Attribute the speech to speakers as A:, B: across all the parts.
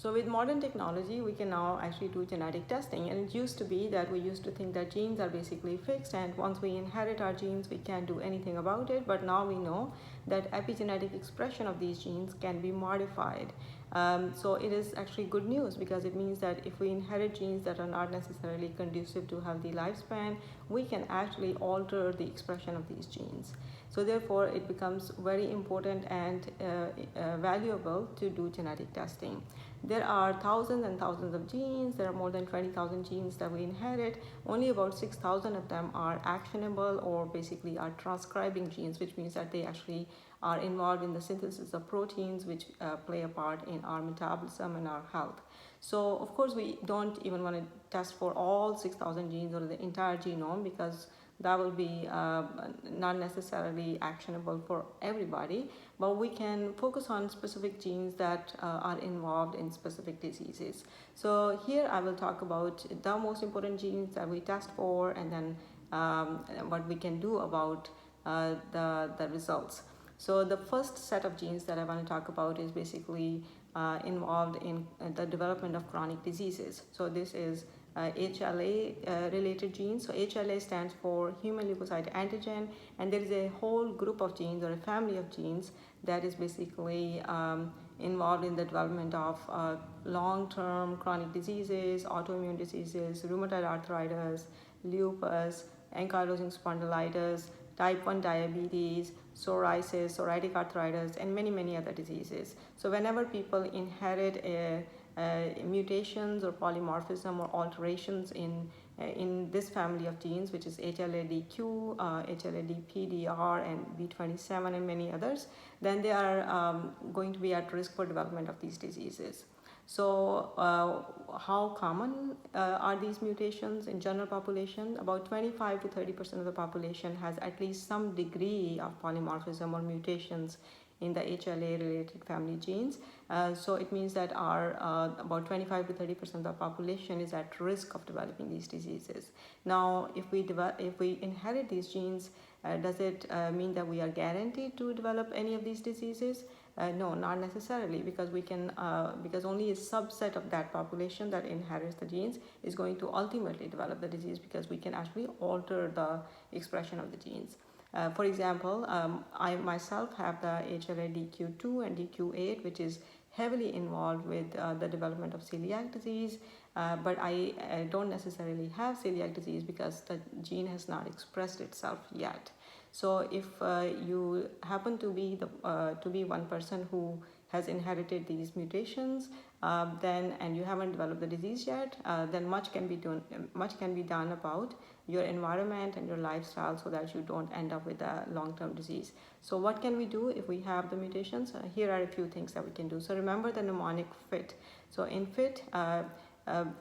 A: So with modern technology, we can now actually do genetic testing. And it used to be that we used to think that genes are basically fixed, and once we inherit our genes, we can't do anything about it. But now we know that epigenetic expression of these genes can be modified. So it is actually good news, because it means that if we inherit genes that are not necessarily conducive to healthy lifespan, we can actually alter the expression of these genes. So therefore, it becomes very important and valuable to do genetic testing. There are thousands and thousands of genes. There are more than 20,000 genes that we inherit. Only about 6,000 of them are actionable, or basically are transcribing genes, which means that they actually are involved in the synthesis of proteins, which play a part in our metabolism and our health. So of course, we don't even want to test for all 6,000 genes or the entire genome, because that will be not necessarily actionable for everybody, but we can focus on specific genes that are involved in specific diseases. So here I will talk about the most important genes that we test for, and then what we can do about the results. So the first set of genes that I want to talk about is basically involved in the development of chronic diseases. So this is HLA related genes. So HLA stands for human leukocyte antigen, and there is a whole group of genes, or a family of genes, that is basically involved in the development of long-term chronic diseases, autoimmune diseases, rheumatoid arthritis, lupus, ankylosing spondylitis, type 1 diabetes, psoriasis, psoriatic arthritis, and many other diseases. So whenever people inherit mutations or polymorphism or alterations in this family of genes, which is HLA-DQ, HLA-DPDR, and B27, and many others, then they are going to be at risk for development of these diseases. So how common are these mutations in general population? About 25 to 30% of the population has at least some degree of polymorphism or mutations in the HLA related family genes. So it means that our about 25 to 30% of the population is at risk of developing these diseases. Now, if we inherit these genes, does it mean that we are guaranteed to develop any of these diseases? No, not necessarily, because we can because only a subset of that population that inherits the genes is going to ultimately develop the disease, because we can actually alter the expression of the genes. For example, I myself have the HLA-DQ2 and DQ8, which is heavily involved with the development of celiac disease, but I don't necessarily have celiac disease because the gene has not expressed itself yet. So if you happen to be one person who has inherited these mutations, and you haven't developed the disease yet, then much can be done about your environment and your lifestyle, so that you don't end up with a long-term disease. So what can we do if we have the mutations? Here are a few things that we can do. So remember the mnemonic FIT. So in FIT,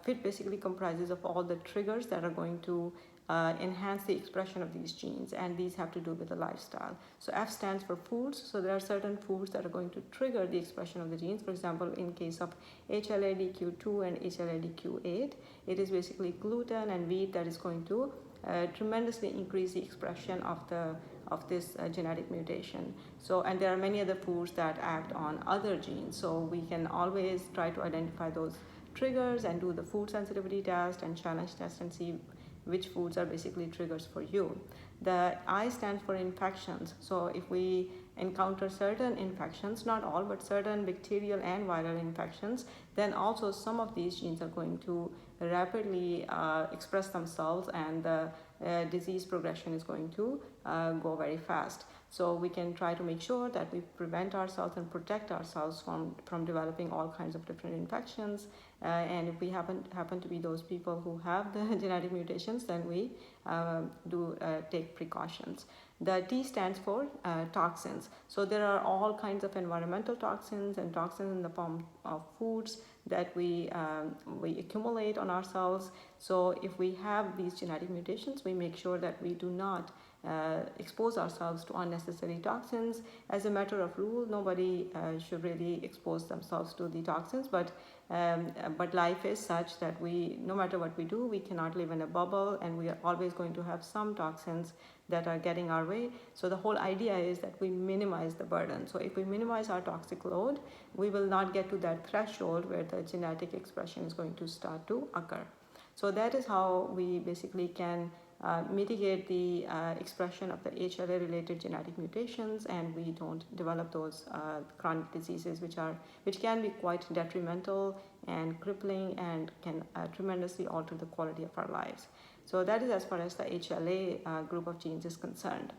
A: FIT basically comprises of all the triggers that are going to enhance the expression of these genes, and these have to do with the lifestyle. So F stands for foods. So there are certain foods that are going to trigger the expression of the genes. For example, in case of HLA-DQ2 and HLA-DQ8, it is basically gluten and wheat that is going to tremendously increase the expression of this genetic mutation. So, and there are many other foods that act on other genes. So we can always try to identify those triggers and do the food sensitivity test and challenge test and see which foods are basically triggers for you. The I stands for infections. So if we encounter certain infections, not all, but certain bacterial and viral infections, then also some of these genes are going to rapidly express themselves, and the disease progression is going to go very fast. So we can try to make sure that we prevent ourselves and protect ourselves from developing all kinds of different infections. And if we happen to be those people who have the genetic mutations, then we do take precautions. The T stands for toxins. So there are all kinds of environmental toxins and toxins in the form of foods that we accumulate on ourselves. So if we have these genetic mutations, we make sure that we do not expose ourselves to unnecessary toxins. As a matter of rule, nobody should really expose themselves to the toxins, but life is such that no matter what we do, we cannot live in a bubble, and we are always going to have some toxins that are getting our way. So the whole idea is that we minimize the burden. So if we minimize our toxic load, we will not get to that threshold where the genetic expression is going to start to occur. So that is how we basically can mitigate the expression of the HLA related genetic mutations, and we don't develop those chronic diseases which can be quite detrimental and crippling and can tremendously alter the quality of our lives. So that is as far as the HLA group of genes is concerned.